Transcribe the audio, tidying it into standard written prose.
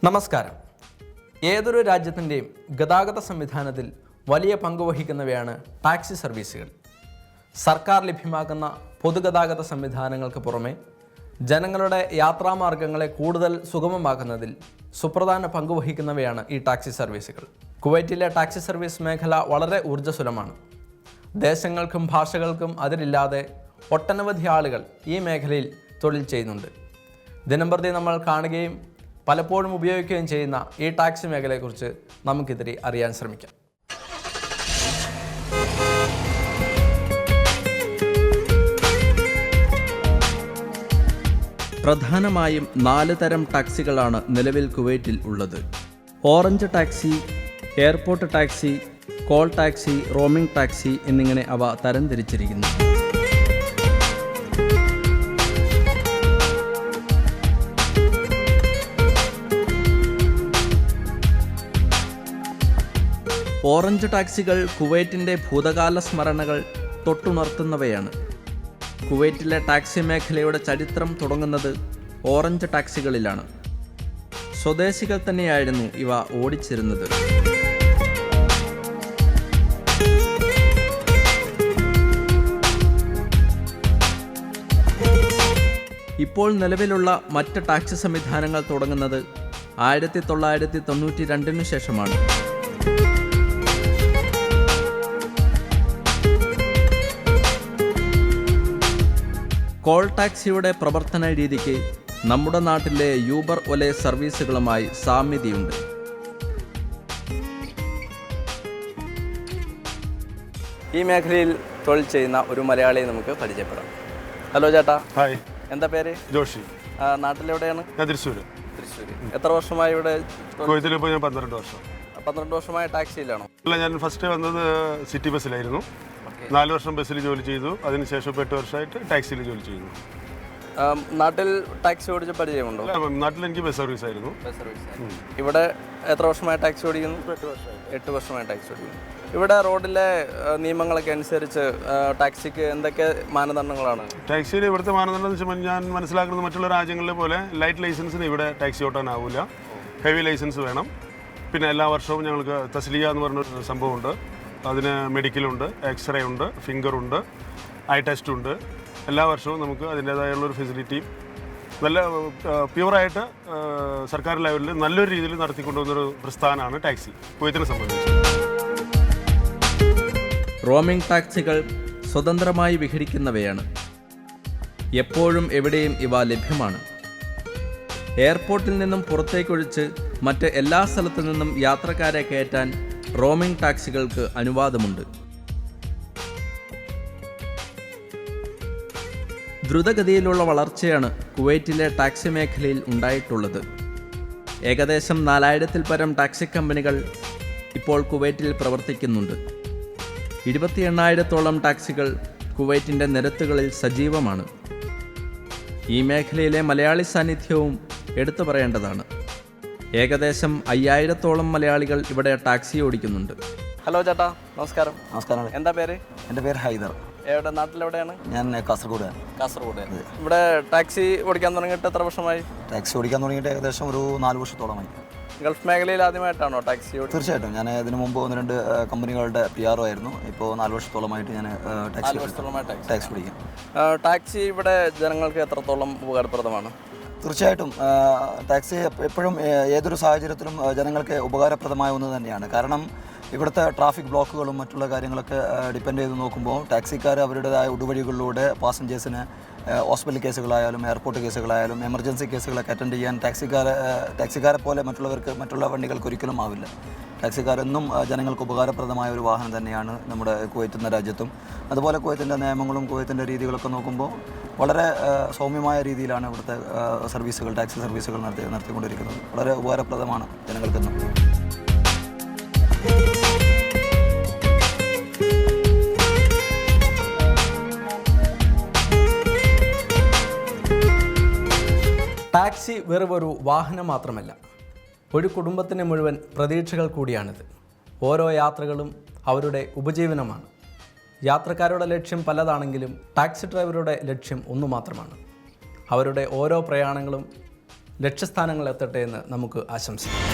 നമസ്കാരം. ഏതൊരു രാജ്യത്തിൻ്റെയും ഗതാഗത സംവിധാനത്തിൽ വലിയ പങ്ക് വഹിക്കുന്നവയാണ് ടാക്സി സർവീസുകൾ. സർക്കാർ ലഭ്യമാക്കുന്ന പൊതുഗതാഗത സംവിധാനങ്ങൾക്ക് പുറമെ ജനങ്ങളുടെ യാത്രാമാർഗങ്ങളെ കൂടുതൽ സുഗമമാക്കുന്നതിൽ സുപ്രധാന പങ്ക് വഹിക്കുന്നവയാണ് ഈ ടാക്സി സർവീസുകൾ. കുവൈറ്റിലെ ടാക്സി സർവീസ് മേഖല വളരെ ഊർജ്ജസ്വലമാണ്. ദേശങ്ങൾക്കും ഭാഷകൾക്കും അതിരില്ലാതെ ഒട്ടനവധി ആളുകൾ ഈ മേഖലയിൽ തൊഴിൽ ചെയ്യുന്നുണ്ട്. ദിനംപ്രതി നമ്മൾ കാണുകയും പലപ്പോഴും ഉപയോഗിക്കുകയും ചെയ്യുന്ന ഈ ടാക്സി മേഖലയെക്കുറിച്ച് നമുക്കിതിരെ അറിയാൻ ശ്രമിക്കാം. പ്രധാനമായും 4 തരം ടാക്സികളാണ് നിലവിൽ കുവൈറ്റിൽ ഉള്ളത്. Orange taxi, airport taxi, call taxi, roaming taxi എന്നിങ്ങനെ അവ തരംതിരിച്ചിരിക്കുന്നു. ഓറഞ്ച് ടാക്സികൾ കുവൈറ്റിൻ്റെ ഭൂതകാല സ്മരണകൾ തൊട്ടുണർത്തുന്നവയാണ്. കുവൈറ്റിലെ ടാക്സി മേഖലയുടെ ചരിത്രം തുടങ്ങുന്നത് ഓറഞ്ച് ടാക്സികളിലാണ്. സ്വദേശികൾ തന്നെയായിരുന്നു ഇവ ഓടിച്ചിരുന്നത്. ഇപ്പോൾ നിലവിലുള്ള മറ്റ് ടാക്സി സംവിധാനങ്ങൾ തുടങ്ങുന്നത് 1992 ശേഷമാണ്. കോൾ ടാക്സിയുടെ പ്രവർത്തന രീതിക്ക് നമ്മുടെ നാട്ടിലെ യൂബർ ഒലെ സർവീസുകളുമായി സാമ്യതയുണ്ട്. ഈ മേഖലയിൽ തൊഴിൽ ചെയ്യുന്ന ഒരു മലയാളിയെ നമുക്ക് പരിചയപ്പെടാം. ഹലോ ചേട്ടാ. ഹായ്. എന്താ പേര്? ജോഷി. നാട്ടിലെവിടെയാണ്? തൃശ്ശൂർ. എത്ര വർഷമായി ഇവിടെ? കോയത്തിലിപ്പോൾ ഞാൻ 12 വർഷം. 12 വർഷമായ ടാക്സിയിലാണോ? അല്ല, ഞാൻ ഫസ്റ്റ് വന്നത് സിറ്റി ബസ്സിലായിരുന്നു. 4 വർഷം ബസ്സിൽ ജോലി ചെയ്തു. അതിനുശേഷം 8 വർഷമായിട്ട് ടാക്സിയിൽ ജോലി ചെയ്യുന്നു. നാട്ടിൽ ടാക്സി ഓടിച്ച പരിചയമുണ്ടോ? നാട്ടിൽ എനിക്ക് ബസ് സർവീസ് ആയിരുന്നു. ഇവിടെ എത്ര വർഷമായി ടാക്സി ഓടിക്കുന്നു? 8 വർഷമായി ടാക്സി ഓടിക്കുന്നു. ഇവിടെ റോഡിലെ നിയമങ്ങളൊക്കെ അനുസരിച്ച് ടാക്സിക്ക് എന്തൊക്കെ മാനദണ്ഡങ്ങളാണ്? ടാക്സിയിൽ ഇവിടുത്തെ മാനദണ്ഡം എന്ന് വെച്ചാൽ ഞാൻ മനസ്സിലാക്കുന്നത് മറ്റുള്ള രാജ്യങ്ങളിലെ പോലെ ലൈറ്റ് ലൈസൻസിന് ഇവിടെ ടാക്സി ഓട്ടാനാവില്ല. ഹെവി ലൈസൻസ് വേണം. പിന്നെ എല്ലാ വർഷവും ഞങ്ങൾക്ക് തസ്ലിയ എന്ന് പറഞ്ഞൊരു സംഭവമുണ്ട്. അതിന് മെഡിക്കലുണ്ട്, എക്സ്റേ ഉണ്ട്, ഫിംഗറുണ്ട്, ഐ ടെസ്റ്റ് ഉണ്ട്. എല്ലാ വർഷവും നമുക്ക് അതിൻ്റേതായുള്ളൊരു ഫെസിലിറ്റിയും നല്ല പ്യുവറായിട്ട് സർക്കാർ ലെവലിൽ നല്ലൊരു രീതിയിൽ നടത്തിക്കൊണ്ടുവന്നൊരു പ്രസ്ഥാനമാണ് ടാക്സി കുവൈത്തിനെ സംബന്ധിച്ച്. റോമിംഗ് ടാക്സികൾ സ്വതന്ത്രമായി വിഹരിക്കുന്നവയാണ്. എപ്പോഴും എവിടെയും ഇവ ലഭ്യമാണ്. എയർപോർട്ടിൽ നിന്നും പുറത്തേക്കൊഴിച്ച് മറ്റ് എല്ലാ സ്ഥലത്തു നിന്നും യാത്രക്കാരെ കയറ്റാൻ റോമിംഗ് ടാക്സികൾക്ക് അനുവാദമുണ്ട്. ദ്രുതഗതിയിലുള്ള വളർച്ചയാണ് കുവൈറ്റിലെ ടാക്സി മേഖലയിൽ ഉണ്ടായിട്ടുള്ളത്. ഏകദേശം 4000-ൽ പരം ടാക്സി കമ്പനികൾ ഇപ്പോൾ കുവൈറ്റിൽ പ്രവർത്തിക്കുന്നുണ്ട്. 28,000-ഓളം ടാക്സികൾ കുവൈറ്റിൻ്റെ നിരത്തുകളിൽ സജീവമാണ്. ഈ മേഖലയിലെ മലയാളി സാന്നിധ്യവും എടുത്തു പറയേണ്ടതാണ്. ഏകദേശം 5000-ഓളം മലയാളികൾ ഇവിടെ ടാക്സി ഓടിക്കുന്നുണ്ട്. ഹലോ ചേട്ടാ, നമസ്കാരം. നമസ്കാരം. എന്താ പേര്? എൻ്റെ പേര് ഹൈദർ. എവിടെ? നാട്ടിലെവിടെയാണ്? ഞാൻ കാസർഗോഡ്. ഇവിടെ ടാക്സി ഓടിക്കാൻ തുടങ്ങിയിട്ട് എത്ര വർഷമായി? ടാക്സി ഓടിക്കാൻ തുടങ്ങിയിട്ട് ഏകദേശം ഒരു 4 വർഷത്തോളമായി. ഗൾഫ് മേഖലയിൽ ആദ്യമായിട്ടാണോ ടാക്സി? തീർച്ചയായിട്ടും. ഞാൻ ഇതിനു മുമ്പ് 1-2 കമ്പനികളുടെ PR ആയിരുന്നു. ഇപ്പോൾ 4 വർഷത്തോളമായിട്ട് ഞാൻ ടാക്സി ഓടിക്കും. ടാക്സി ഇവിടെ ജനങ്ങൾക്ക് എത്രത്തോളം ഉപകാരപ്രദമാണ്? തീർച്ചയായിട്ടും ടാക്സി എപ്പോഴും ഏതൊരു സാഹചര്യത്തിലും ജനങ്ങൾക്ക് ഉപകാരപ്രദമായ ഒന്ന് തന്നെയാണ്. കാരണം ഇവിടുത്തെ ട്രാഫിക് ബ്ലോക്കുകളും മറ്റുള്ള കാര്യങ്ങളൊക്കെ ഡിപ്പെൻഡ് ചെയ്ത് നോക്കുമ്പോൾ ടാക്സിക്കാർ അവരുടേതായ ഉടുവഴികളിലൂടെ പാസഞ്ചേഴ്സിന് ഹോസ്പിറ്റൽ കേസുകളായാലും എയർപോർട്ട് കേസുകളായാലും എമർജൻസി കേസുകളൊക്കെ അറ്റൻഡ് ചെയ്യാൻ ടാക്സിക്കാരെ പോലെ മറ്റുള്ള വണ്ടികൾക്ക് ഒരിക്കലും ആവില്ല. ടാക്സിക്കാരെന്നും ജനങ്ങൾക്ക് ഉപകാരപ്രദമായ ഒരു വാഹനം തന്നെയാണ് നമ്മുടെ കുവൈറ്റ് എന്ന രാജ്യത്തും. അതുപോലെ കുവൈത്തിൻ്റെ നിയമങ്ങളും കുവൈത്തിൻ്റെ രീതികളൊക്കെ നോക്കുമ്പോൾ വളരെ സൗമ്യമായ രീതിയിലാണ് ഇവിടുത്തെ സർവീസുകൾ, ടാക്സി സർവീസുകൾ നടത്തിക്കൊണ്ടിരിക്കുന്നത്. വളരെ ഉപകാരപ്രദമാണ് ജനങ്ങൾക്കെന്നും. ടാക്സി വെറുമൊരു വാഹനം മാത്രമല്ല, ഒരു കുടുംബത്തിന് മുഴുവൻ പ്രതീക്ഷകൾ കൂടിയാണിത്. ഓരോ യാത്രകളും അവരുടെ ഉപജീവനമാണ്. യാത്രക്കാരുടെ ലക്ഷ്യം പലതാണെങ്കിലും ടാക്സി ഡ്രൈവറുടെ ലക്ഷ്യം ഒന്നു മാത്രമാണ്. അവരുടെ ഓരോ പ്രയാണങ്ങളും ലക്ഷ്യസ്ഥാനങ്ങളിലെത്തട്ടെ എന്ന് നമുക്ക് ആശംസിക്കാം.